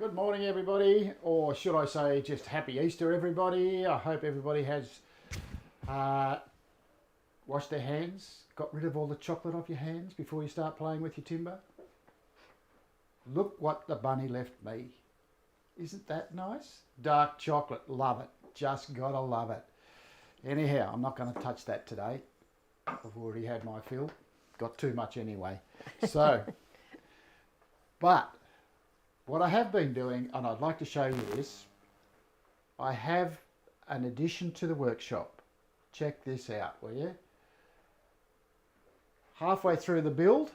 Good morning, everybody, or should I say just happy Easter, everybody. I hope everybody has washed their hands, got rid of all the chocolate off your hands before you start playing with your timber. Look what the bunny left me. Isn't that nice? Dark chocolate, love it. Just gotta love it. Anyhow, I'm not going to touch that today. I've already had my fill. Got too much anyway. So, but what I have been doing, and I'd like to show you this, I have an addition to the workshop. Check this out, will you? Halfway through the build,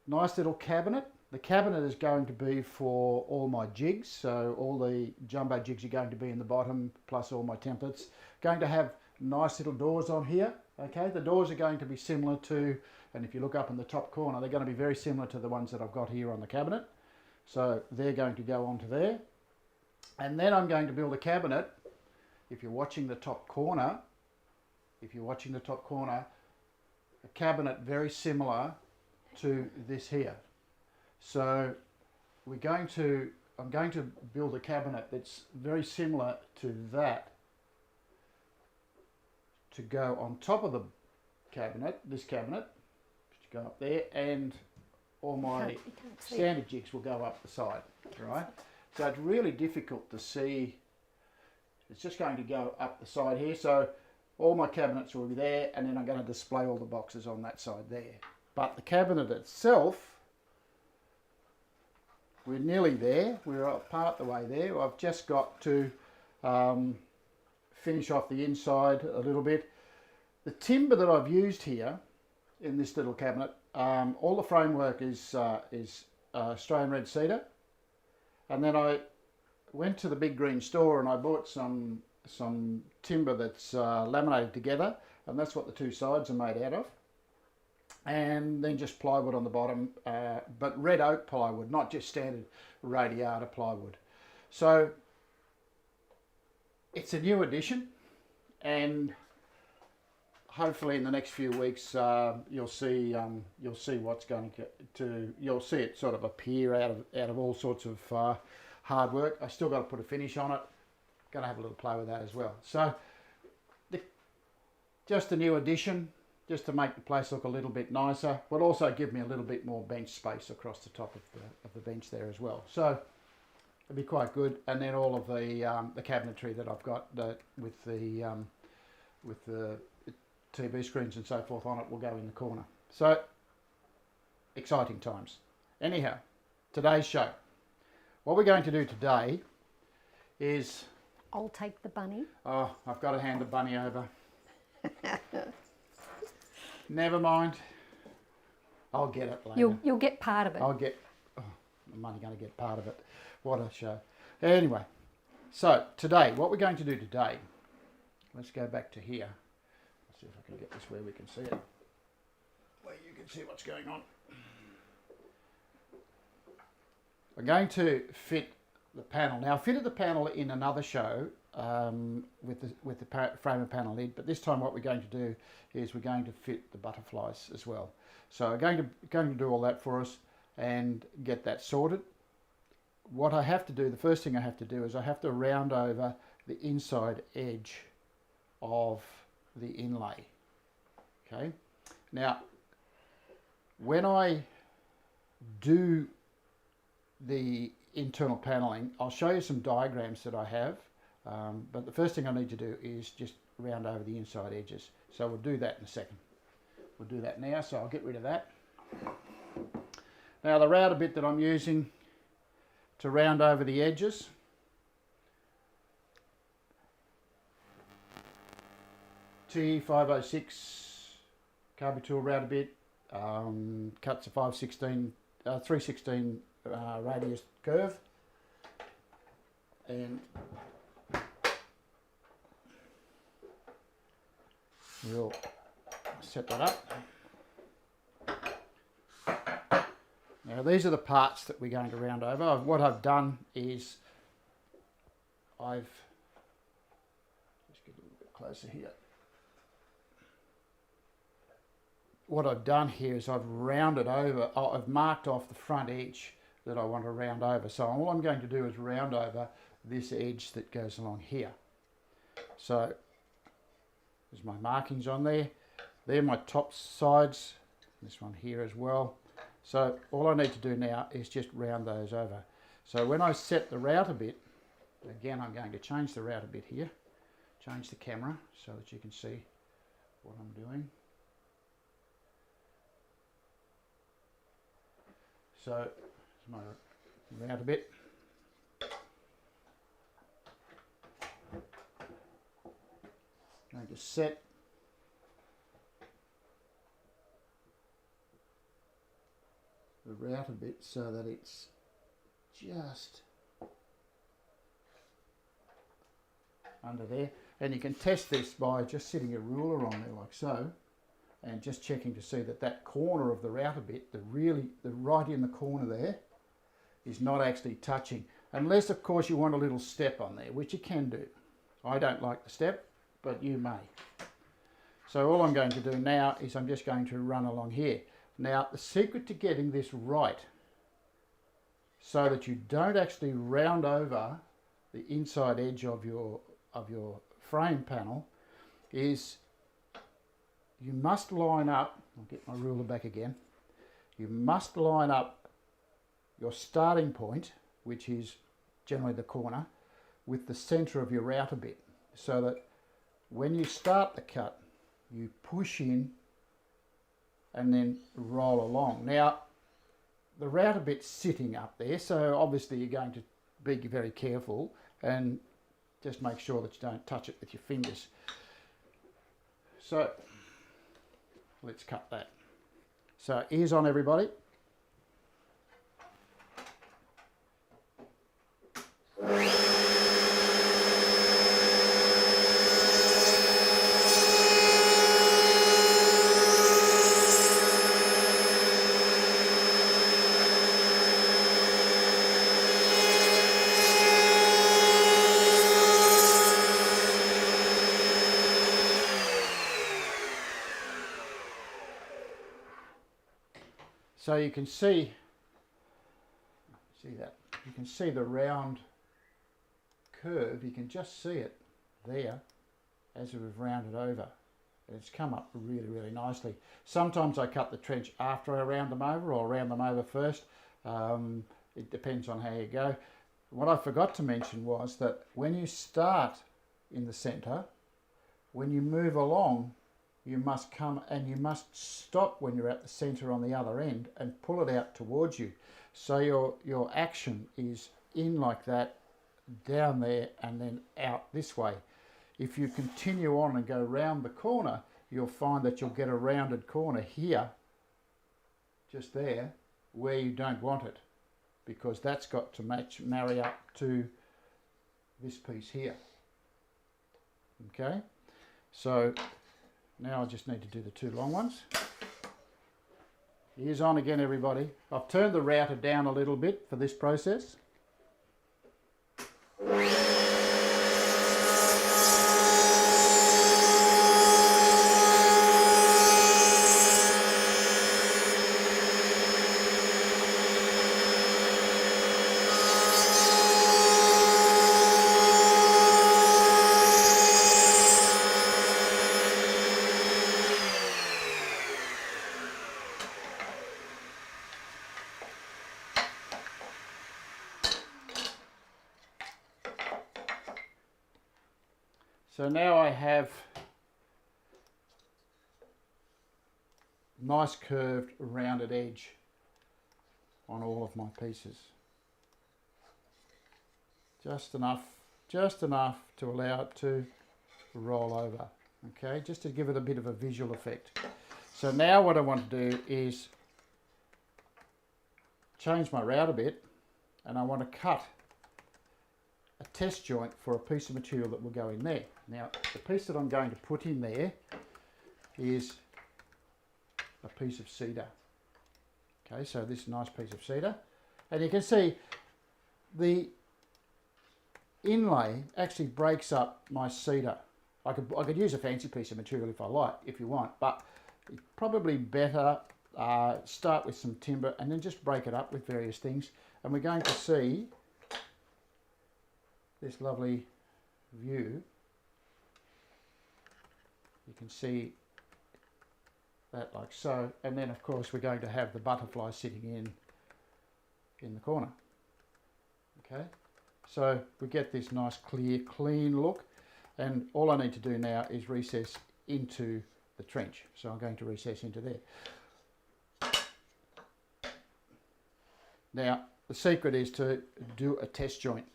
nice little cabinet. The cabinet is going to be for all my jigs, so all the jumbo jigs are going to be in the bottom, plus all my templates. Going to have nice little doors on here, okay? The doors are going to be similar to, and if you look up in the top corner, they're going to be very similar to the ones that I've got here on the cabinet. So they're going to go onto there. And then I'm going to build a cabinet. If you're watching the top corner, a cabinet very similar to this here. So I'm going to build a cabinet that's very similar to that to go on top of the cabinet, this cabinet, which go up there, and all my standard jigs will go up the side, right? So it's really difficult to see. It's just going to go up the side here. So all my cabinets will be there, and then I'm going to display all the boxes on that side there. But the cabinet itself, we're nearly there. We're part the way there. I've just got to finish off the inside a little bit. The timber that I've used here in this little cabinet, all the framework is Australian red cedar, and then I went to the big green store and I bought some timber that's laminated together, and that's what the two sides are made out of. And then just plywood on the bottom, but red oak plywood, not just standard radiata plywood. So it's a new addition, and hopefully in the next few weeks you'll see what's going to you'll see it sort of appear out of all sorts of hard work. I still got to put a finish on it. Going to have a little play with that as well. So just a new addition, just to make the place look a little bit nicer, but also give me a little bit more bench space across the top of the bench there as well. So it'll be quite good. And then all of the cabinetry that I've got with the TV screens and so forth on it will go in the corner. So exciting times. Anyhow, today's show. What we're going to do today is... I'll take the bunny. Oh, I've got to hand the bunny over. Never mind. I'll get it later. You'll get part of it. I'm only going to get part of it. What a show. Anyway, so today, what we're going to do today, let's go back to here. Let's see if I can get this where we can see it. Where you can see what's going on. I'm going to fit the panel. Now I fitted the panel in another show with the frame and panel lid, but this time what we're going to do is we're going to fit the butterflies as well. So I'm going to do all that for us and get that sorted. What I have to do, the first thing I have to do is I have to round over the inside edge of the inlay. Okay. Now when I do the internal paneling, I'll show you some diagrams that I have, but the first thing I need to do is just round over the inside edges. So we'll do that in a second. We'll do that now, so I'll get rid of that. Now the router bit that I'm using to round over the edges, T506 Carby tool router bit, cuts a 316 radius curve, and we'll set that up. Now these are the parts that we're going to round over. What I've done is just get a little bit closer here. What I've done here is I've rounded over, I've marked off the front edge that I want to round over. So all I'm going to do is round over this edge that goes along here. So there's my markings on there. They're my top sides. This one here as well. So all I need to do now is just round those over. So when I set the router bit, again I'm going to change the router bit here. Change the camera so that you can see what I'm doing. So here's my router bit. Going to set the router bit so that it's just under there, and you can test this by just sitting a ruler on there like so and just checking to see that that corner of the router bit, the right in the corner there, is not actually touching, unless of course you want a little step on there, which you can do. I don't like the step, but you may. So all I'm going to do now is I'm just going to run along here. Now the secret to getting this right so that you don't actually round over the inside edge of your frame panel is you must line up, I'll get my ruler back again, you must line up your starting point, which is generally the corner, with the centre of your router bit, so that when you start the cut you push in and then roll along. Now the router bit's sitting up there, so obviously you're going to be very careful and just make sure that you don't touch it with your fingers. So let's cut that. So ears on, everybody. So you can see that, you can see the round curve, you can just see it there as we've rounded over. And it's come up really, really nicely. Sometimes I cut the trench after I round them over, or round them over first. It depends on how you go. What I forgot to mention was that when you start in the centre, when you move along, you must come and you must stop when you're at the centre on the other end and pull it out towards you. So your action is in like that, down there, and then out this way. If you continue on and go round the corner, you'll find that you'll get a rounded corner here, just there, where you don't want it, because that's got to marry up to this piece here. Okay, so now I just need to do the two long ones. Ears on again, everybody. I've turned the router down a little bit for this process. So now I have nice curved rounded edge on all of my pieces. Just enough to allow it to roll over, okay, just to give it a bit of a visual effect. So now what I want to do is change my router bit, and I want to cut a test joint for a piece of material that will go in there. Now the piece that I'm going to put in there is a piece of cedar. Okay, so this nice piece of cedar, and you can see the inlay actually breaks up my cedar. I could use a fancy piece of material if I like, if you want, but it's probably better start with some timber and then just break it up with various things. And we're going to see this lovely view. You can see that like so. And then of course we're going to have the butterfly sitting in the corner. Okay, so we get this nice clear, clean look. And all I need to do now is recess into the trench. So I'm going to recess into there. Now, the secret is to do a test joint.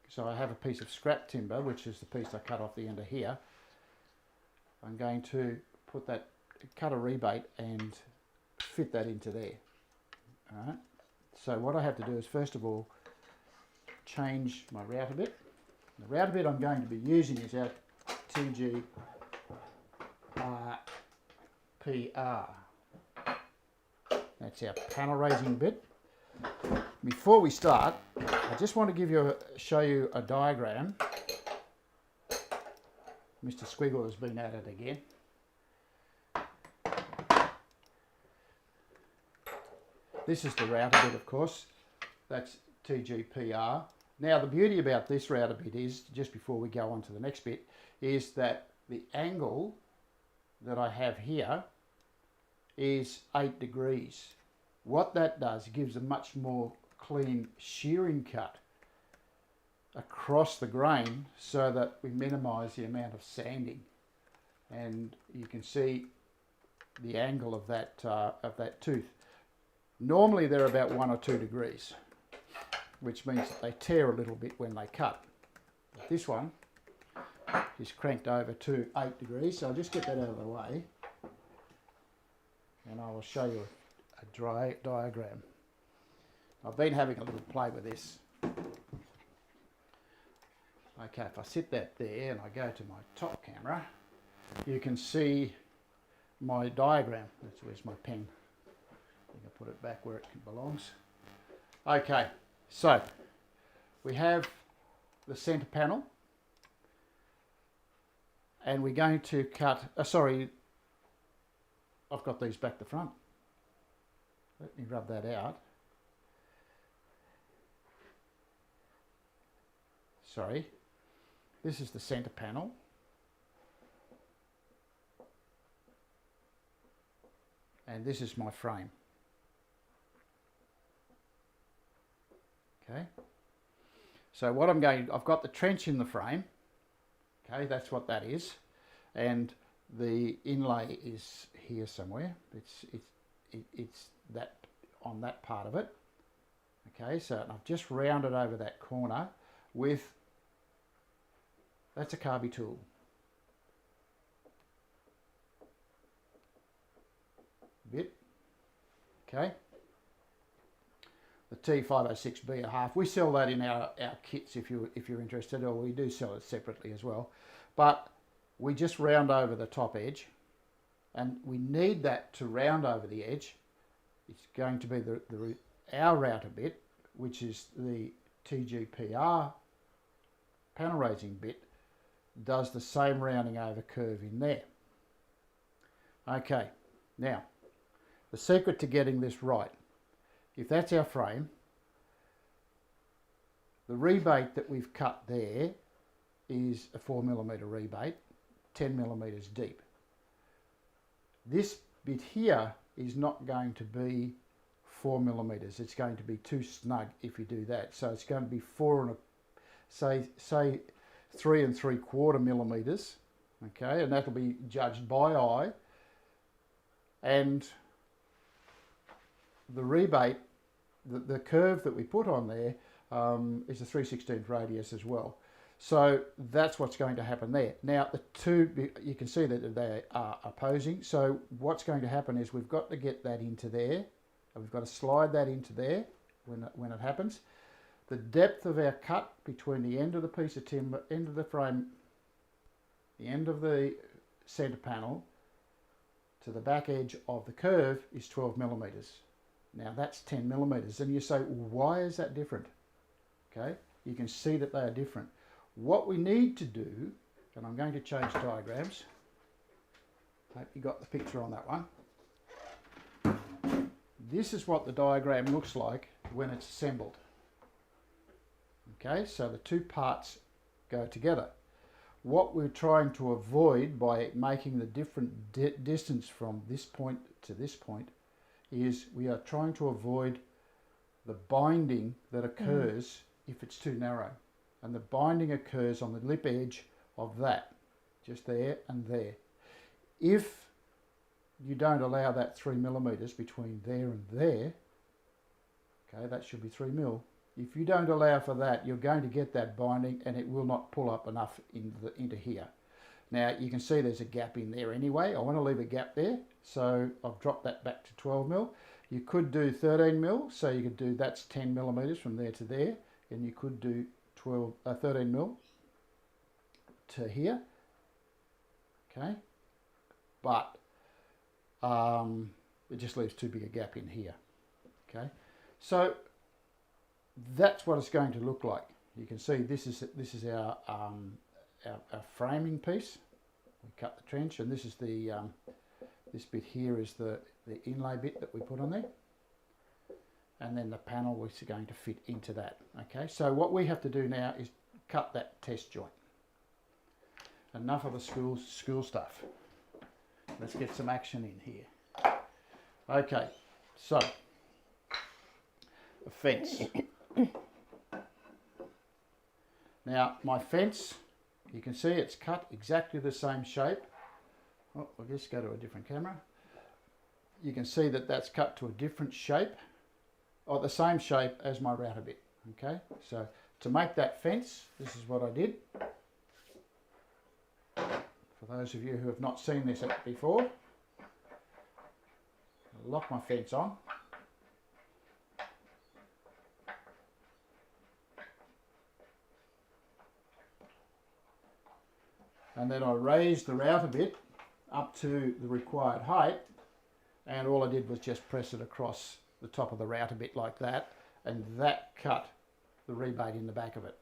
So I have a piece of scrap timber, which is the piece I cut off the end of here. I'm going to put that, cut a rebate and fit that into there. All right. So what I have to do is first of all, change my router bit. The router bit I'm going to be using is our PR. That's our panel raising bit. Before we start, I just want to show you a diagram. Mr. Squiggle has been at it again. This is the router bit, of course. That's TGPR. Now the beauty about this router bit is, just before we go on to the next bit, is that the angle that I have here is 8 degrees. What that does, it gives a much more clean shearing cut across the grain so that we minimise the amount of sanding. And you can see the angle of that tooth. Normally they're about 1 or 2 degrees, which means that they tear a little bit when they cut. But this one is cranked over to 8 degrees, so I'll just get that out of the way and I will show you a dry diagram. I've been having a little play with this. Okay, if I sit that there and I go to my top camera, you can see my diagram. Where's my pen? I think I put it back where it belongs. Okay, so we have the centre panel and we're going to cut, sorry, I've got these back to front. Let me rub that out. Sorry, this is the centre panel. And this is my frame. Okay. So what I've got the trench in the frame. Okay, that's what that is. And the inlay is here somewhere. It's that on that part of it. Okay, so I've just rounded over that corner with, that's a carby tool. Bit. Okay. The T506B1/2. We sell that in our kits if you're interested, or we do sell it separately as well. But we just round over the top edge, and we need that to round over the edge. It's going to be our router bit, which is the TGPR panel raising bit, does the same rounding over curve in there. Okay, now the secret to getting this right, if that's our frame, the rebate that we've cut there is a 4mm rebate, 10mm deep. This bit here is not going to be 4mm. It's going to be too snug if you do that. So it's going to be 3 3/4mm. Okay, and that'll be judged by eye. And the rebate, the curve that we put on there is a 3/16 radius as well. So that's what's going to happen there. Now the two, you can see that they are opposing. So what's going to happen is we've got to get that into there. And we've got to slide that into there when it happens. The depth of our cut between the end of the piece of timber, end of the frame, the end of the centre panel to the back edge of the curve is 12mm. Now that's 10mm, and you say, why is that different? Okay, you can see that they are different. What we need to do, and I'm going to change diagrams. Hope you got the picture on that one. this is what the diagram looks like when it's assembled. Okay, so the two parts go together. What we're trying to avoid by making the different distance from this point to this point is we are trying to avoid the binding that occurs if it's too narrow. And the binding occurs on the lip edge of that, just there and there. If you don't allow that 3 millimeters between there and there, okay, that should be 3 mil. If you don't allow for that, you're going to get that binding and it will not pull up enough into here. Now you can see there's a gap in there anyway. I want to leave a gap there, so I've dropped that back to 12 mil. You could do 13 mil, so you could do, that's 10 millimeters from there to there, and you could do 13 mil to here, okay, but it just leaves too big a gap in here, okay. So that's what it's going to look like. You can see this is our framing piece. We cut the trench, and this is the this bit here is the inlay bit that we put on there, and then the panel is going to fit into that. Okay, so what we have to do now is cut that test joint. Enough of the school stuff. Let's get some action in here. Okay, so a fence. Now my fence, you can see it's cut exactly the same shape. Oh, I'll just go to a different camera. You can see that that's cut to a different shape, or the same shape as my router bit. Okay, so to make that fence, this is what I did. For those of you who have not seen this before, I'll lock my fence on. And then I raised the router bit up to the required height, and all I did was just press it across the top of the router bit like that, and that cut the rebate in the back of it.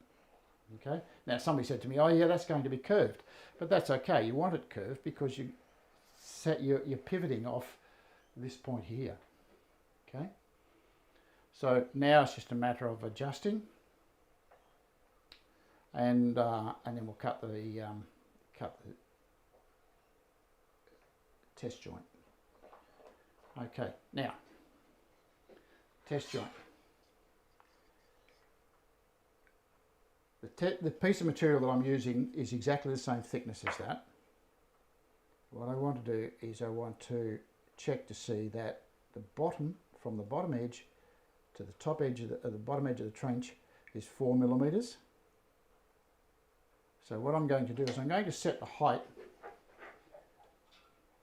Okay. Now somebody said to me, "Oh yeah, that's going to be curved," but that's okay. You want it curved because you're pivoting off this point here. Okay. So now it's just a matter of adjusting, and then we'll cut the test joint. Okay, now test joint. The piece of material that I'm using is exactly the same thickness as that. What I want to do is I want to check to see that the bottom, from the bottom edge to the top edge of the bottom edge of the trench is 4 millimeters. So what I'm going to do is I'm going to set the height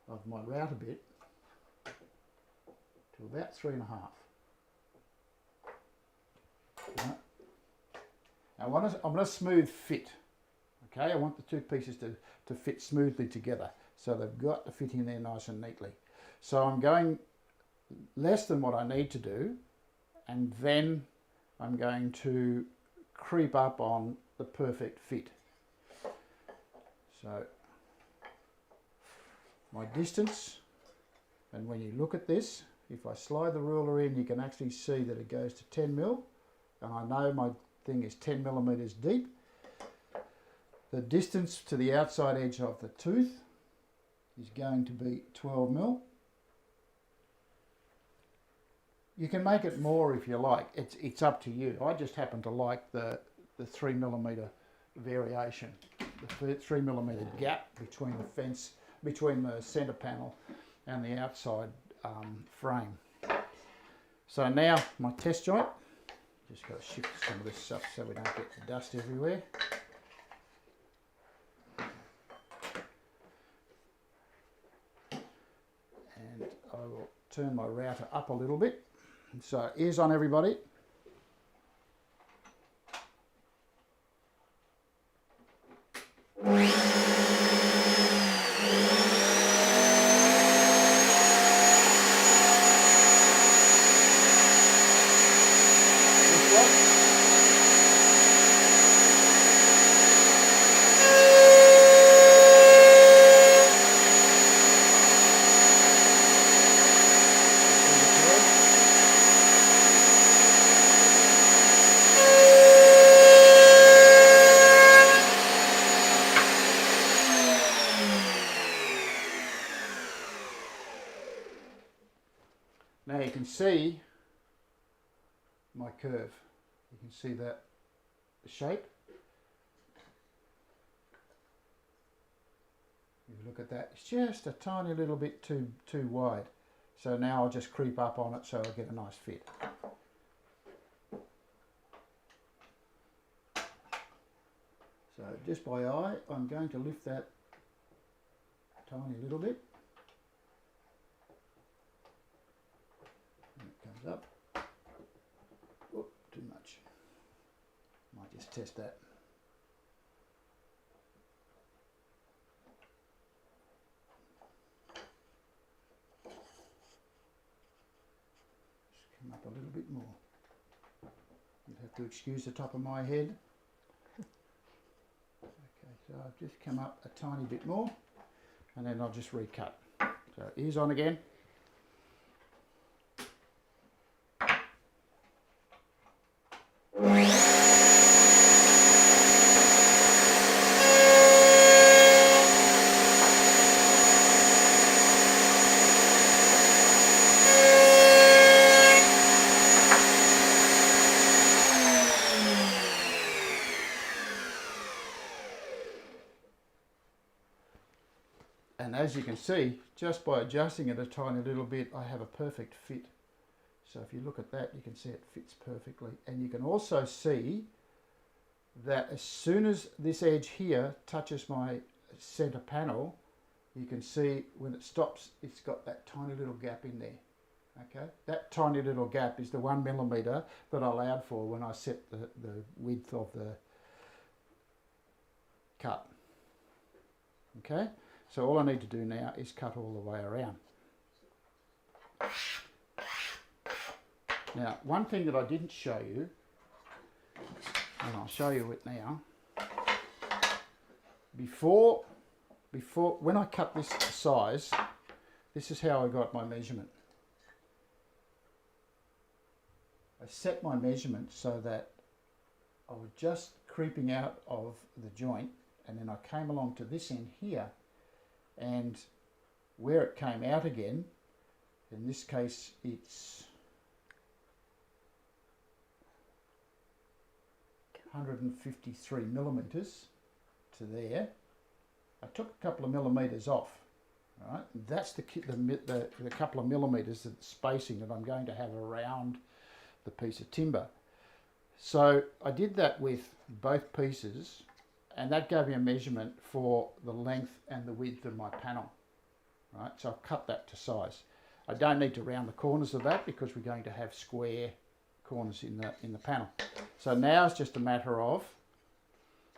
of my router bit to about 3.5. Right. I want a smooth fit. Okay, I want the two pieces to fit smoothly together, so they've got to fit in there nice and neatly. So I'm going less than what I need to do, and then I'm going to creep up on the perfect fit. So my distance, and when you look at this, if I slide the ruler in, you can actually see that it goes to 10 mil, and I know my thing is 10 millimeters deep. The distance to the outside edge of the tooth is going to be 12 mil. You can make it more if you like. It's up to you. I just happen to like the 3 millimeter variation, the 3 millimeter gap between the fence, between the center panel and the outside frame. So now my test joint. Just got to shift some of this stuff so we don't get the dust everywhere. And I will turn my router up a little bit. So ears on everybody. Now you can see my curve. You can see that shape. If you look at that, it's just a tiny little bit too wide. So now I'll just creep up on it so I'll get a nice fit. So just by eye, I'm going to lift that tiny little bit. And it comes up. Oop, too much. Might just test that. Just come up a little bit more. You'd have to excuse the top of my head. So I've just come up a tiny bit more and then I'll just recut. So ears on again. And as you can see, just by adjusting it a tiny little bit, I have a perfect fit. So if you look at that, you can see it fits perfectly. And you can also see that as soon as this edge here touches my center panel, you can see when it stops, it's got that tiny little gap in there. Okay, that tiny little gap is the 1 millimeter that I allowed for when I set the width of the cut. Okay. So all I need to do now is cut all the way around. Now, one thing that I didn't show you, and I'll show you it now, before when I cut this size, this is how I got my measurement. I set my measurement so that I was just creeping out of the joint, and then I came along to this end here, and where it came out again, in this case it's 153 millimeters to there. I took a couple of millimeters off. Right, that's the couple of millimeters of spacing that I'm going to have around the piece of timber. So I did that with both pieces, and that gave me a measurement for the length and the width of my panel. Right, so I've cut that to size. I don't need to round the corners of that because we're going to have square corners in the panel. So now it's just a matter of,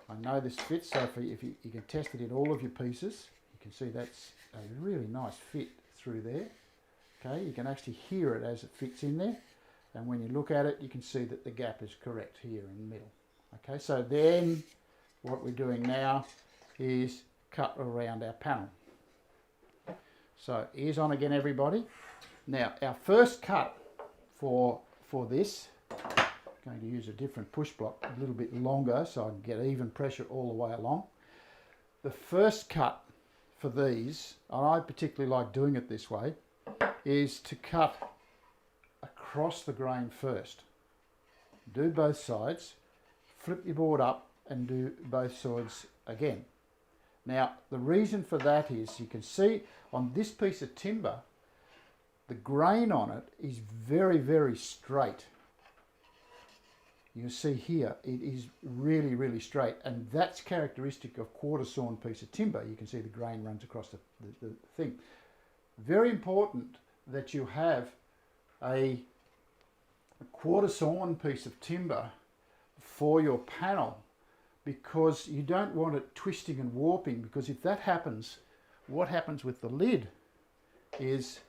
I know this fits, so if you can test it in all of your pieces, you can see that's a really nice fit through there. Okay, you can actually hear it as it fits in there, and when you look at it, you can see that the gap is correct here in the middle. Okay, so then what we're doing now is cut around our panel. So ears on again, everybody. Now our first cut for this, I'm going to use a different push block, a little bit longer so I can get even pressure all the way along. The first cut for these, and I particularly like doing it this way, is to cut across the grain first. Do both sides, flip your board up and do both sides again. Now the reason for that is you can see on this piece of timber the grain on it is very, very straight. You see here it is really, really straight, and that's characteristic of quarter sawn piece of timber. You can see the grain runs across the thing. Very important that you have a quarter sawn piece of timber for your panel, because you don't want it twisting and warping, because if that happens, what happens with the lid is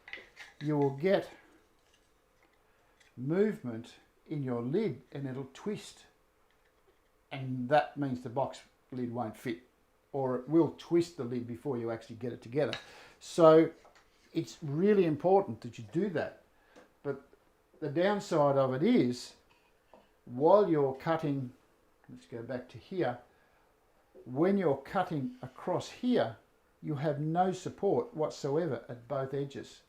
you will get movement in your lid and it'll twist, and that means the box lid won't fit, or it will twist the lid before you actually get it together. So it's really important that you do that. But the downside of it is, while you're cutting, let's go back to here, when you're cutting across here, you have no support whatsoever at both edges.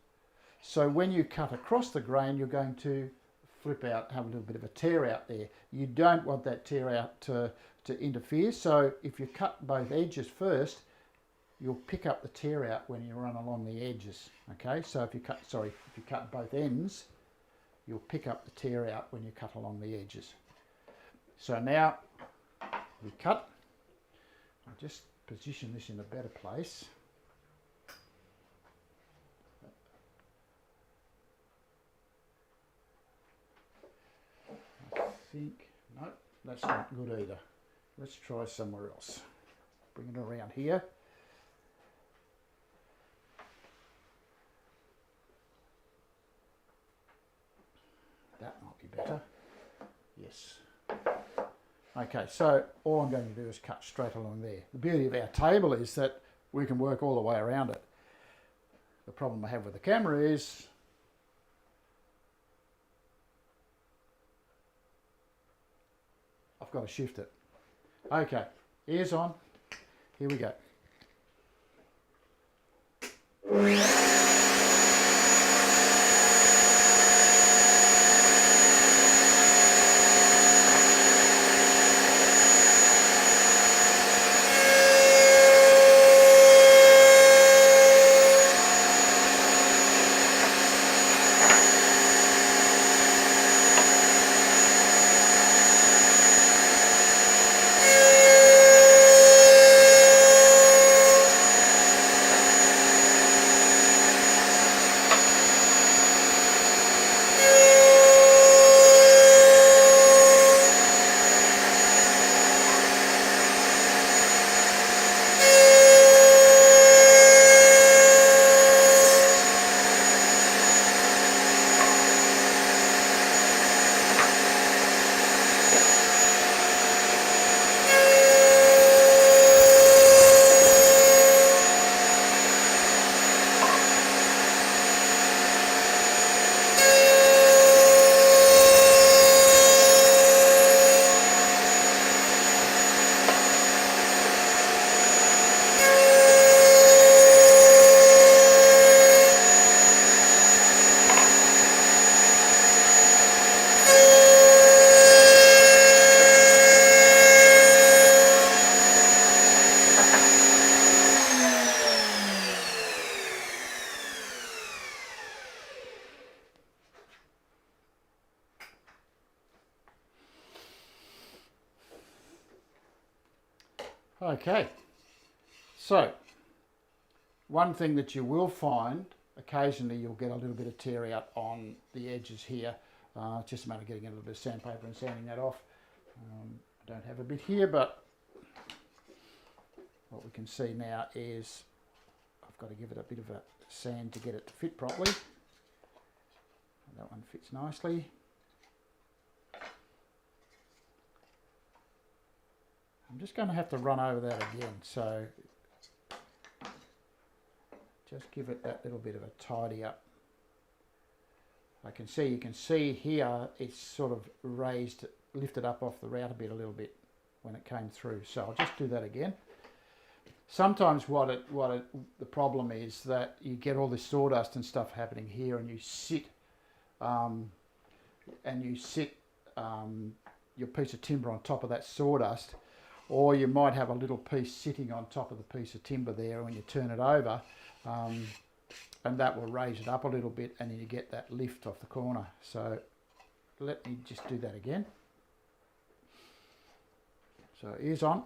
So when you cut across the grain, you're going to flip out, have a little bit of a tear out there. You don't want that tear out to interfere. So if you cut both edges first, you'll pick up the tear out when you run along the edges. Okay, so if you cut both ends, you'll pick up the tear out when you cut along the edges. So now we cut. I'll just position this in a better place. I think, no, that's not good either. Let's try somewhere else. Bring it around here. That might be better. Yes. Okay, so all I'm going to do is cut straight along there. The beauty of our table is that we can work all the way around it. The problem I have with the camera is I've got to shift it. Okay, ears on. Here we go. Okay, so one thing that you will find, occasionally you'll get a little bit of tear out on the edges here. It's just a matter of getting a little bit of sandpaper and sanding that off. I don't have a bit here, but what we can see now is I've got to give it a bit of a sand to get it to fit properly. That one fits nicely. I'm just going to have to run over that again, so just give it that little bit of a tidy up. You can see here it's sort of raised, lifted up off the route a little bit when it came through. So I'll just do that again. Sometimes the problem is that you get all this sawdust and stuff happening here, and you sit your piece of timber on top of that sawdust. Or you might have a little piece sitting on top of the piece of timber there when you turn it over, and that will raise it up a little bit, and then you get that lift off the corner. So let me just do that again. So ears on.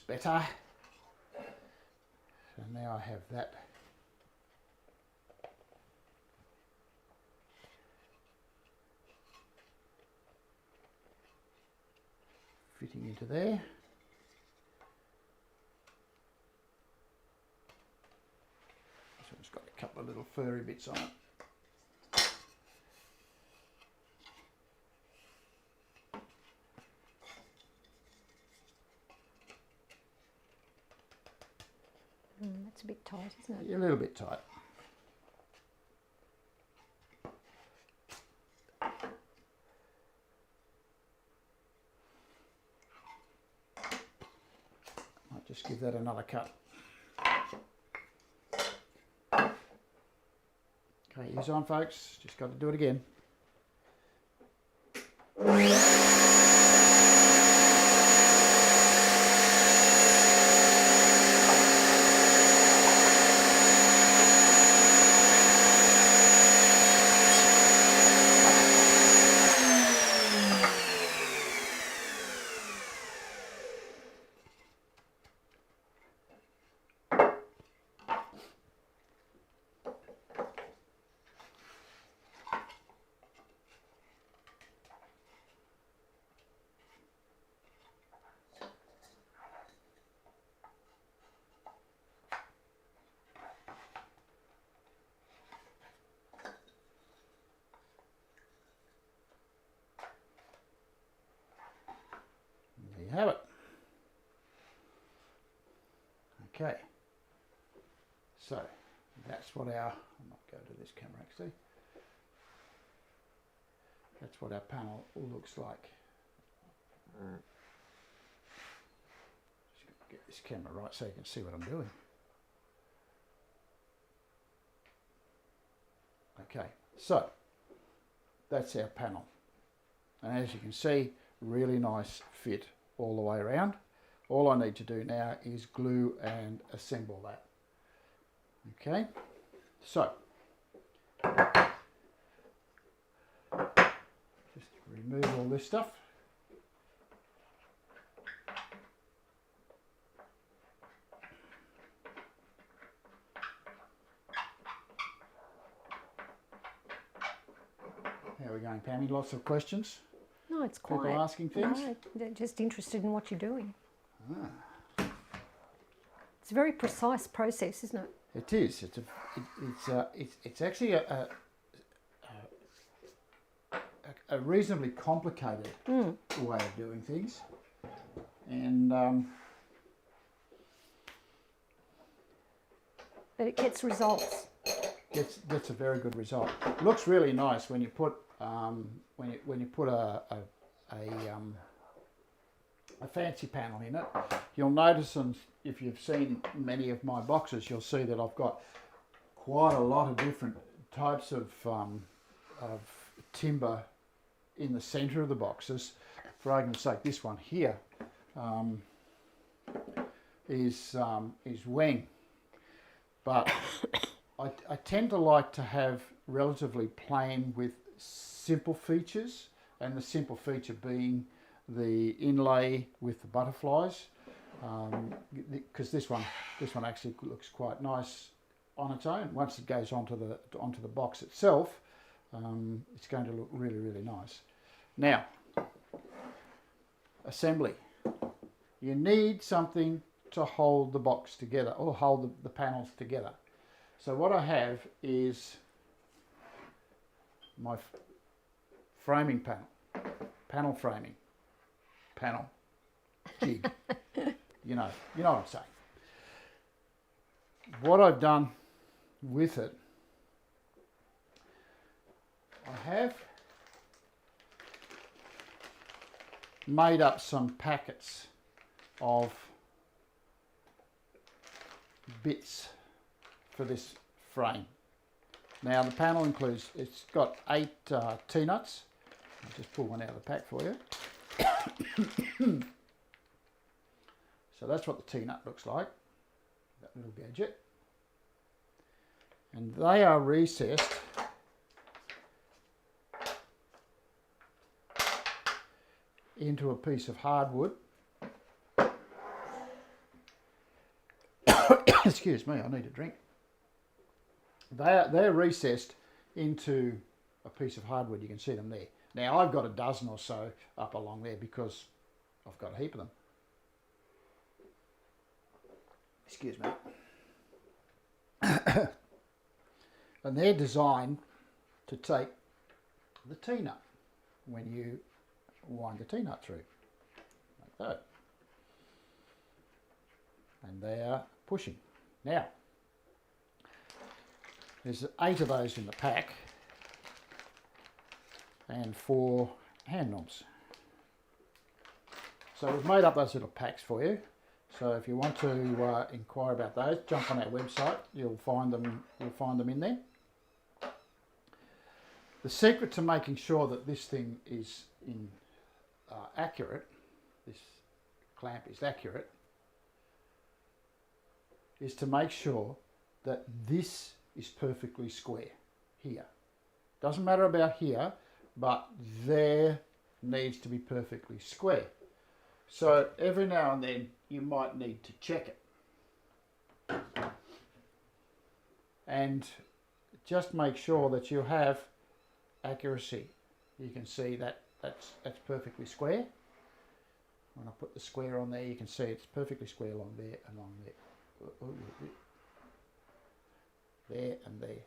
Better. So now I have that fitting into there. This one's got a couple of little furry bits on it. That's a bit tight, isn't it? A little bit tight. Might just give that another cut. Okay, ease on folks, just got to do it again. Have it. Okay, so that's what our, I might go to this camera actually, that's what our panel looks like. Just gotta get this camera right so you can see what I'm doing. Okay, so that's our panel, and as you can see, really nice fit all the way around. All I need to do now is glue and assemble that. Okay, so just remove all this stuff. How are we going, Pammy? Lots of questions? No, it's quiet. People asking things? No, they're just interested in what you're doing. Ah. It's a very precise process, isn't it? It is. It's actually a reasonably complicated way of doing things, and but it gets results. Gets a very good result. It looks really nice when you put when you put a fancy panel in it. You'll notice, and if you've seen many of my boxes, you'll see that I've got quite a lot of different types of timber in the centre of the boxes. For argument's sake, this one here is Weng, but I tend to like to have relatively plain with simple features, and the simple feature being the inlay with the butterflies, because this one actually looks quite nice on its own. Once it goes onto the box itself, it's going to look really, really nice. Now, assembly. You need something to hold the box together, or hold the panels together. So what I have is my framing panel framing, jig. you know what I'm saying. What I've done with it, I have made up some packets of bits for this frame. Now the panel includes, it's got 8 T-nuts. I'll just pull one out of the pack for you. So that's what the T-nut looks like, that little gadget. And they are recessed into a piece of hardwood. Excuse me, I need a drink. They're recessed into a piece of hardwood. You can see them there. Now I've got a dozen or so up along there because I've got a heap of them. Excuse me. And they're designed to take the T-nut when you wind the T-nut through, like that. And they are pushing. Now, there's 8 of those in the pack and 4 hand knobs. So we've made up those little packs for you. So if you want to inquire about those, jump on our website. You'll find them. You'll find them in there. The secret to making sure that this thing is accurate, this clamp is accurate, is to make sure that this is perfectly square here. Doesn't matter about here, but there needs to be perfectly square. So every now and then you might need to check it. And just make sure that you have accuracy. You can see that that's perfectly square. When I put the square on there, you can see it's perfectly square along there and along there. There and there.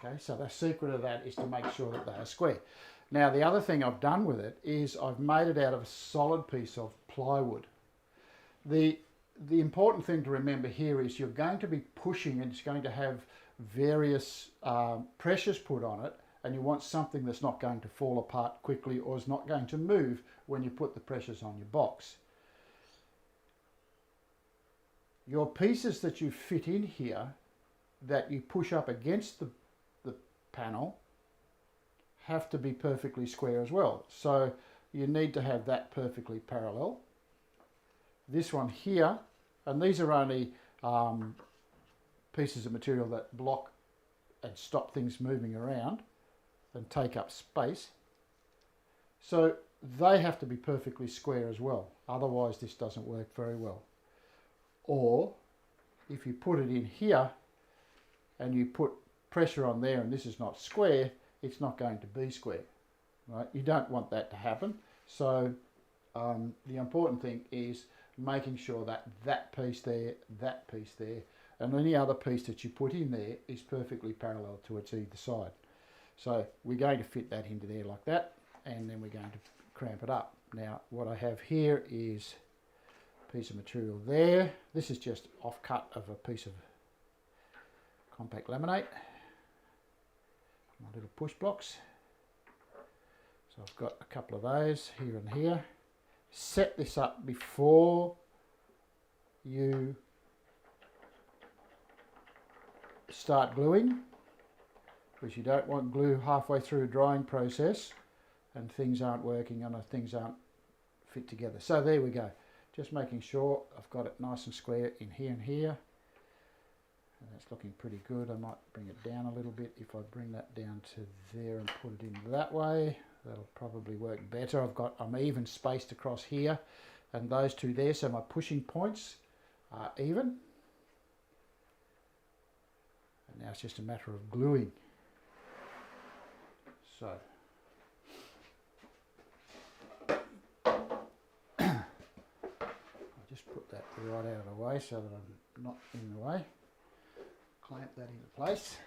Okay, so the secret of that is to make sure that they are square. Now the other thing I've done with it is I've made it out of a solid piece of plywood. The important thing to remember here is you're going to be pushing and it's going to have various pressures put on it, and you want something that's not going to fall apart quickly or is not going to move when you put the pressures on your box. Your pieces that you fit in here that you push up against the panel have to be perfectly square as well. So you need to have that perfectly parallel. This one here, and these are only pieces of material that block and stop things moving around and take up space. So they have to be perfectly square as well. Otherwise this doesn't work very well. Or if you put it in here and you put pressure on there and this is not square, it's not going to be square, right? You don't want that to happen. So the important thing is making sure that that piece there, and any other piece that you put in there is perfectly parallel to its either side. So we're going to fit that into there like that, and then we're going to cramp it up. Now what I have here is a piece of material there. This is just offcut of a piece of compact laminate. My little push blocks. So I've got a couple of those here and here. Set this up before you start gluing, because you don't want glue halfway through a drying process and things aren't working and things aren't fit together. So there we go. Just making sure I've got it nice and square in here and here. And that's looking pretty good. I might bring it down a little bit. If I bring that down to there and put it in that way, that'll probably work better. I'm even spaced across here and those two there, so my pushing points are even. And now it's just a matter of gluing. So I'll just put that right out of the way so that I'm not in the way. Clamp that into place.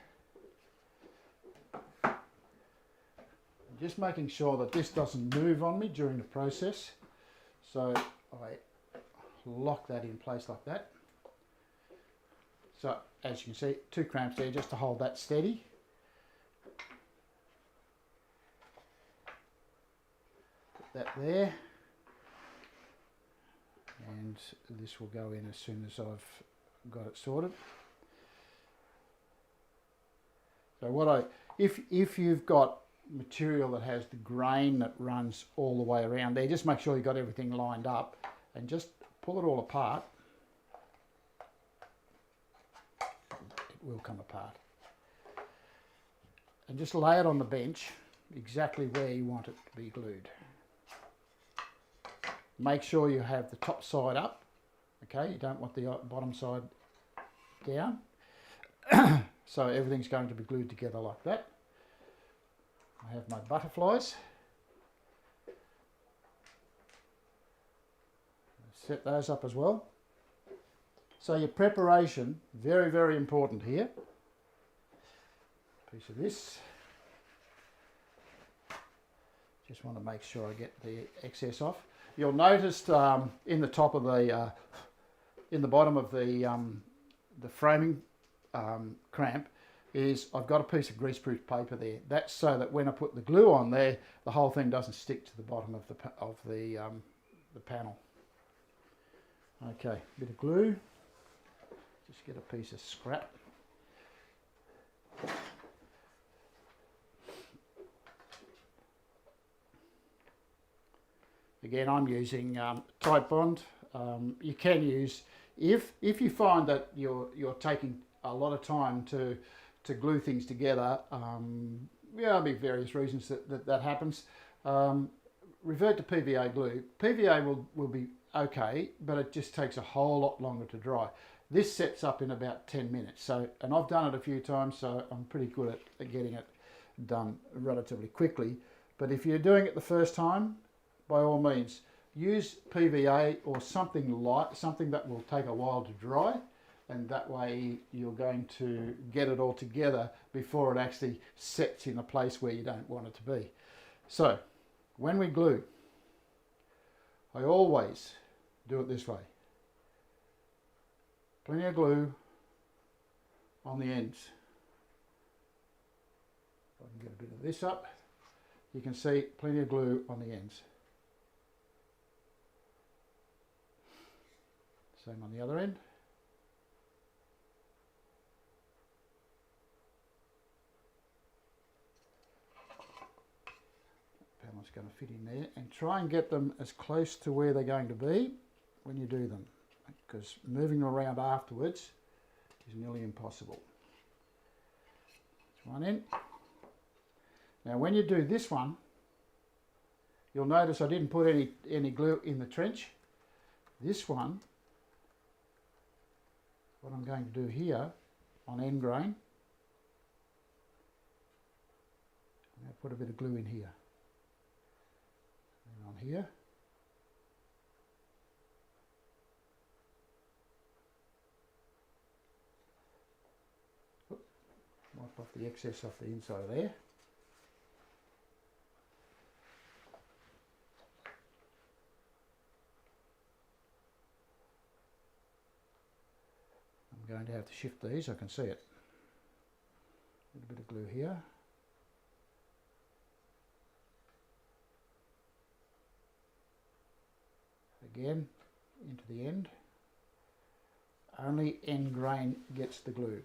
Just making sure that this doesn't move on me during the process. So I lock that in place like that. So as you can see, 2 clamps there just to hold that steady. Put that there. And this will go in as soon as I've got it sorted. So if you've got material that has the grain that runs all the way around there, just make sure you've got everything lined up and just pull it all apart. It will come apart. And just lay it on the bench exactly where you want it to be glued. Make sure you have the top side up, okay? You don't want the bottom side down. So everything's going to be glued together like that. I have my butterflies. set those up as well. So your preparation, very, very important here. Piece of this. Just want to make sure I get the excess off. You'll notice in the top of the, in the bottom of the framing cramp is I've got a piece of greaseproof paper there. That's so that when I put the glue on there, the whole thing doesn't stick to the bottom of the panel. Okay, bit of glue. Just get a piece of scrap. Again, I'm using Tight Bond. You can use, if you find that you're taking a lot of time to glue things together, there'll be various reasons that happens. Revert to PVA glue. PVA will be okay, but it just takes a whole lot longer to dry. This sets up in about 10 minutes. So, and I've done it a few times, so I'm pretty good at getting it done relatively quickly. But if you're doing it the first time, by all means, use PVA or something light, something that will take a while to dry, and that way you're going to get it all together before it actually sets in a place where you don't want it to be. So, when we glue, I always do it this way. Plenty of glue on the ends. If I can get a bit of this up, you can see plenty of glue on the ends. Same on the other end. Panel's going to fit in there, and try and get them as close to where they're going to be when you do them, because moving around afterwards is nearly impossible. That's one in. Now when you do this one, you'll notice I didn't put any glue in the trench. This one, what I'm going to do here on end grain, I'm going to put a bit of glue in here and on here. Wipe off the excess off the inside of there. I'm going to have to shift these, I can see it. A little bit of glue here. Again, into the end. Only end grain gets the glue.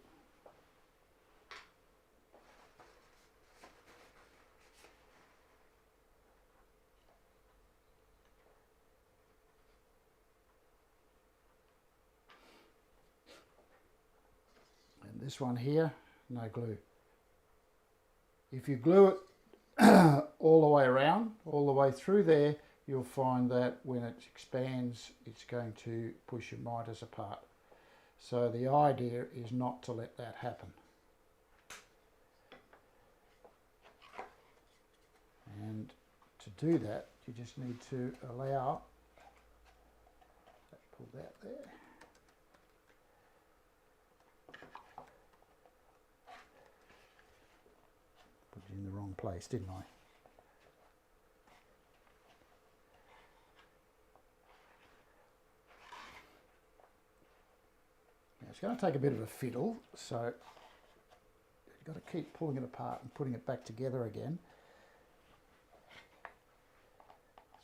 This one here, no glue. If you glue it all the way around, all the way through there, you'll find that when it expands, it's going to push your miters apart. So the idea is not to let that happen. And to do that, you just need to allow, pull that there. In the wrong place, didn't I? Now it's going to take a bit of a fiddle, so you've got to keep pulling it apart and putting it back together again.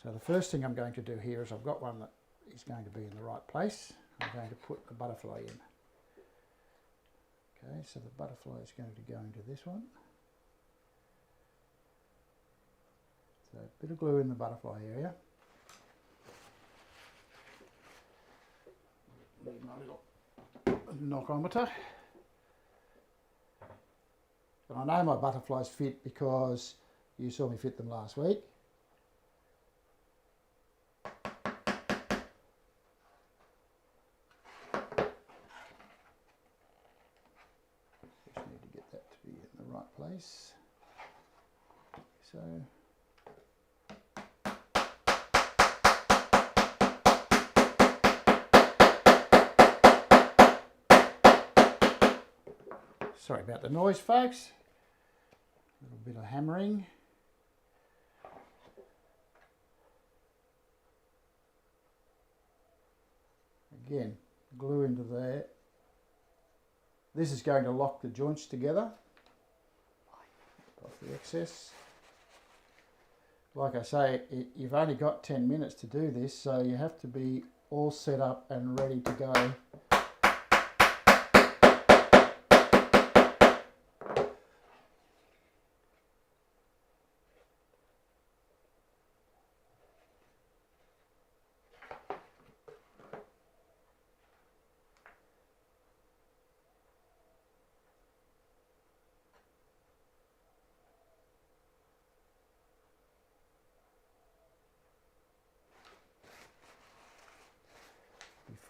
So the first thing I'm going to do here is I've got one that is going to be in the right place. I'm going to put the butterfly in. Okay, so the butterfly is going to go into this one. So a bit of glue in the butterfly area. Need my little knockometer. And I know my butterflies fit because you saw me fit them last week. Just need to get that to be in the right place. So. Sorry about the noise, folks. A little bit of hammering. Again, glue into there. This is going to lock the joints together. Off the excess. Like I say, you've only got 10 minutes to do this, so you have to be all set up and ready to go.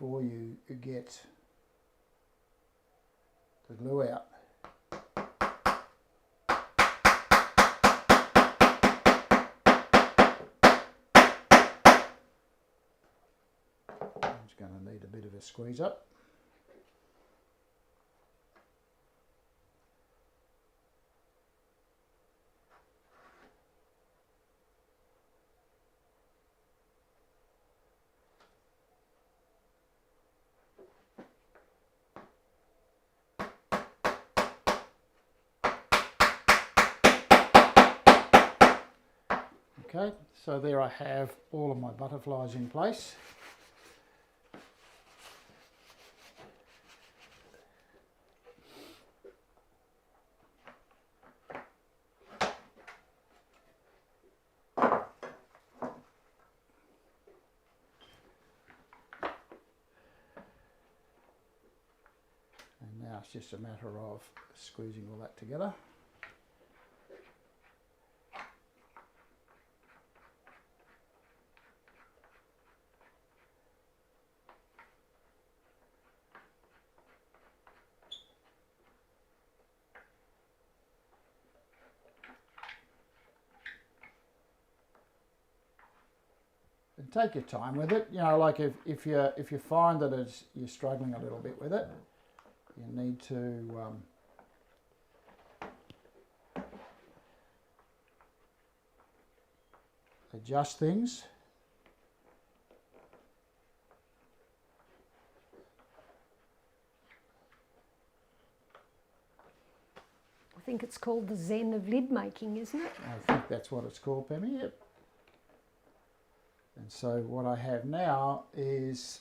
Before you get the glue out. I'm just going to need a bit of a squeeze up. Okay, so there I have all of my butterflies in place. And now it's just a matter of squeezing all that together. And take your time with it. You know, like if you find that you're struggling a little bit with it, you need to adjust things. I think it's called the Zen of lid making, isn't it? I think that's what it's called, Pammy. Yep. And so what I have now is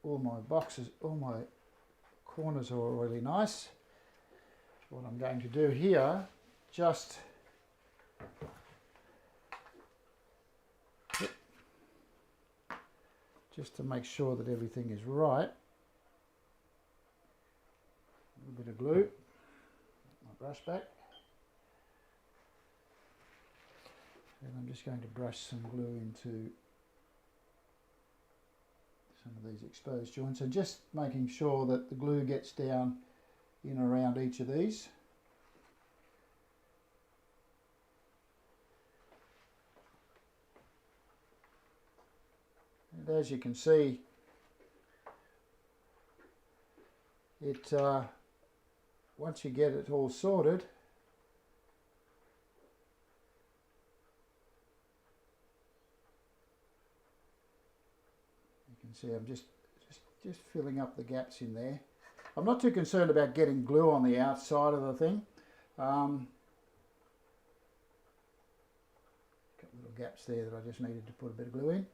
all my boxes, all my corners are all really nice. What I'm going to do here, just to make sure that everything is right, a little bit of glue, my brush back, and I'm just going to brush some glue into some of these exposed joints and just making sure that the glue gets down in around each of these. And as you can see, it once you get it all sorted, you can see I'm just filling up the gaps in there. I'm not too concerned about getting glue on the outside of the thing. Got little gaps there that I just needed to put a bit of glue in.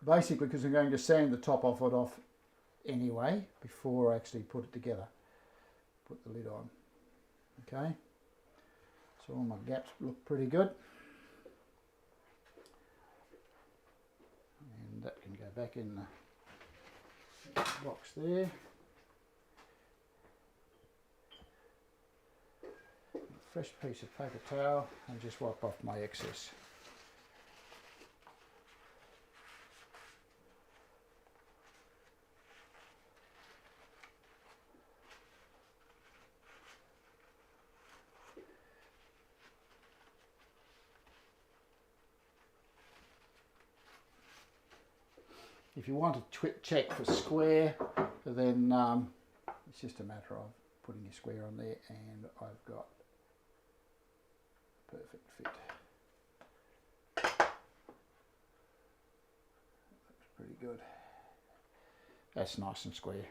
Basically because I'm going to sand the top of it off anyway before I actually put it together. Put the lid on. Okay, so all my gaps look pretty good. And that can go back in the box there. A fresh piece of paper towel and just wipe off my excess. If you want to check for square, then it's just a matter of putting your square on there, and I've got a perfect fit. That's pretty good. That's nice and square.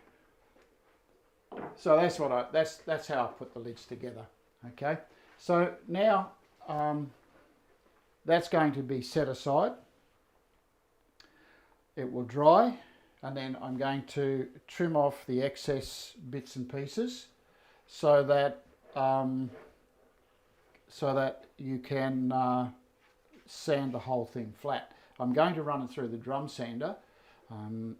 So that's what that's how I put the lids together. Okay. So now that's going to be set aside. It will dry, and then I'm going to trim off the excess bits and pieces so that you can sand the whole thing flat. I'm going to run it through the drum sander, and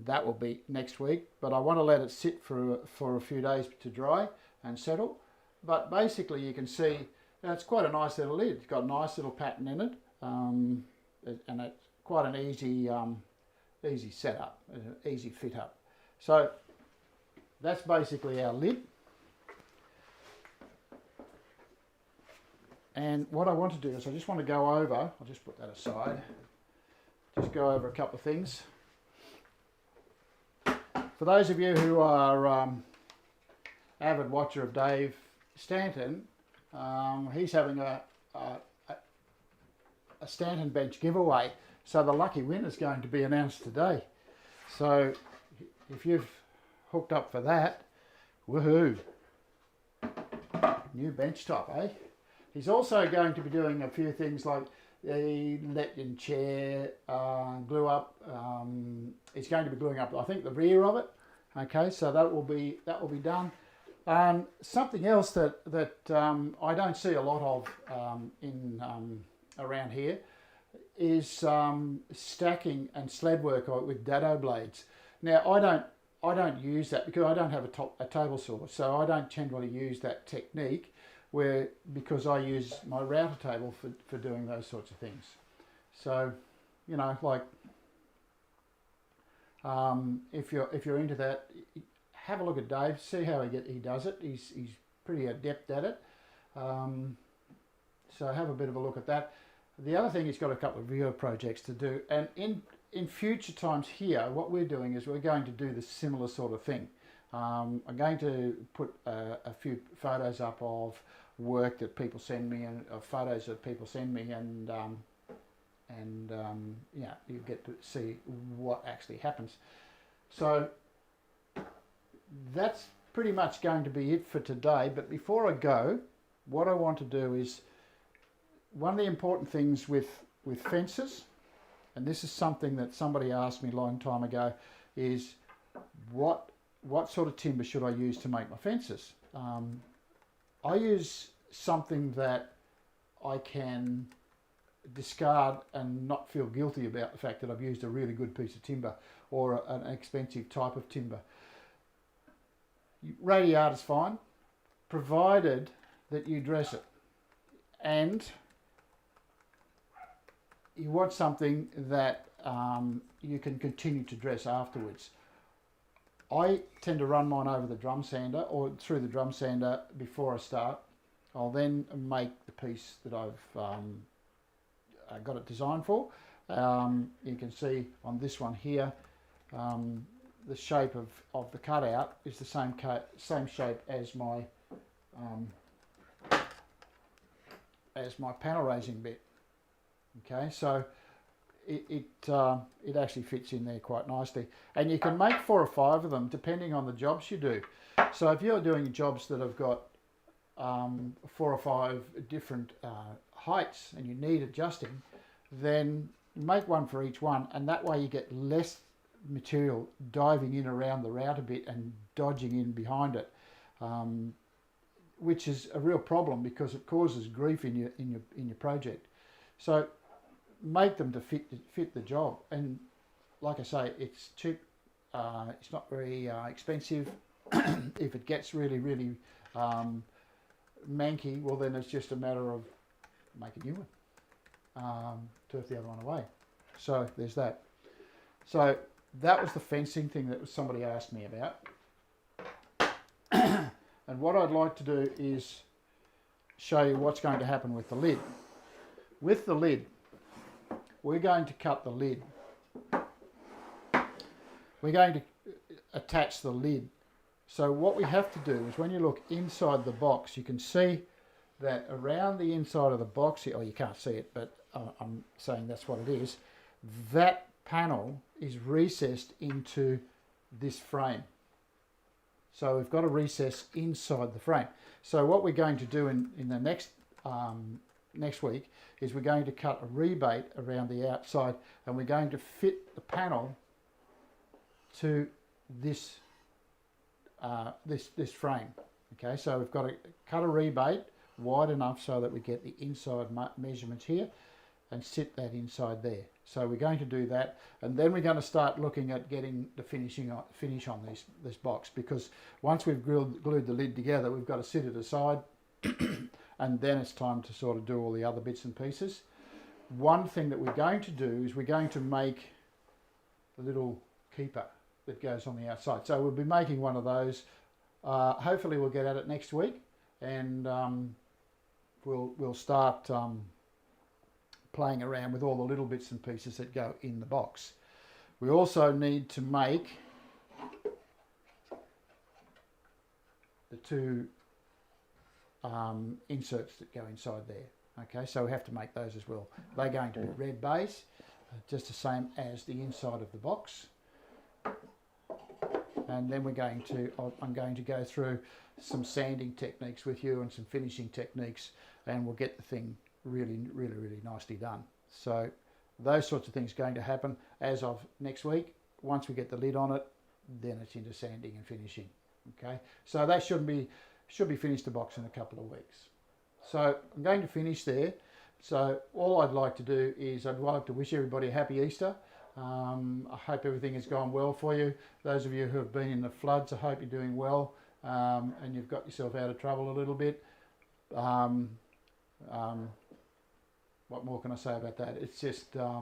that will be next week, but I want to let it sit for a few days to dry and settle. But basically you can see it's quite a nice little lid. It's got a nice little pattern in it, and it's quite an easy easy setup, easy fit up. So that's basically our lid. And what I want to do is I just want to go over, I'll just put that aside, just go over a couple of things. For those of you who are avid watcher of Dave Stanton, he's having a Stanton bench giveaway. So the lucky winner is going to be announced today. So if you've hooked up for that, woohoo! New bench top, eh? He's also going to be doing a few things like the Latvian chair, glue up. He's going to be gluing up, I think, the rear of it. Okay, so that will be done. Something else that I don't see a lot of around here is stacking and sled work with dado blades. Now I don't use that because I don't have a table saw, so I don't generally use that technique because I use my router table for doing those sorts of things. So, you know, like if you're into that, have a look at Dave, see how he does it. He's pretty adept at it. So have a bit of a look at that. The other thing, he's got a couple of viewer projects to do, and in future times here, what we're doing is we're going to do the similar sort of thing. I'm going to put a few photos up of work that people send me, and photos that people send me, and yeah, you get to see what actually happens. So that's pretty much going to be it for today. But before I go, what I want to do is, one of the important things with fences, and this is something that somebody asked me a long time ago, is what sort of timber should I use to make my fences? I use something that I can discard and not feel guilty about the fact that I've used a really good piece of timber or an expensive type of timber. Radiata is fine, provided that you dress it, and you want something that you can continue to dress afterwards. I tend to run mine over the drum sander or through the drum sander before I start. I'll then make the piece that I've got it designed for. You can see on this one here, the shape of the cutout is the same shape as my panel raising bit. Okay, so it actually fits in there quite nicely, and you can make 4 or 5 of them depending on the jobs you do. So if you're doing jobs that have got 4 or 5 different heights and you need adjusting, then make one for each one, and that way you get less material diving in around the router bit and dodging in behind it, which is a real problem because it causes grief in your project. So make them to fit the job, and like I say, it's cheap. It's not very expensive. If it gets really manky, well then it's just a matter of making a new one, turf the other one away. So there's that. So that was the fencing thing that somebody asked me about. And what I'd like to do is show you what's going to happen with the lid. With the lid, we're going to cut the lid. We're going to attach the lid So what we have to do is when you look inside the box, you can see that around the inside of the box, oh, you can't see it, but I'm saying that's what it is. That panel is recessed into this frame. So we've got a recess inside the frame. So what we're going to do in the next week is we're going to cut a rebate around the outside, and we're going to fit the panel to this this frame. Okay, so we've got to cut a rebate wide enough so that we get the inside measurements here and sit that inside there. So we're going to do that, and then we're going to start looking at getting the finish on this box, because once we've glued the lid together, we've got to sit it aside and then it's time to sort of do all the other bits and pieces. One thing that we're going to do is we're going to make a little keeper that goes on the outside. So we'll be making one of those. Hopefully we'll get at it next week, and we'll start playing around with all the little bits and pieces that go in the box. We also need to make the two inserts that go inside there. Okay, so we have to make those as well. They're going to be red base, just the same as the inside of the box. And then I'm going to go through some sanding techniques with you and some finishing techniques, and we'll get the thing really nicely done. So those sorts of things are going to happen as of next week. Once we get the lid on it, then it's into sanding and finishing. Okay, so that should be finished the box in a couple of weeks. So I'm going to finish there. So all I'd like to do is I'd like to wish everybody a happy Easter. I hope everything has gone well for you. Those of you who have been in the floods, I hope you're doing well, and you've got yourself out of trouble a little bit. What more can I say about that? It's just a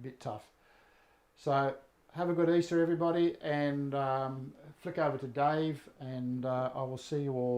bit tough. So have a good Easter, everybody, and flick over to Dave, and I will see you all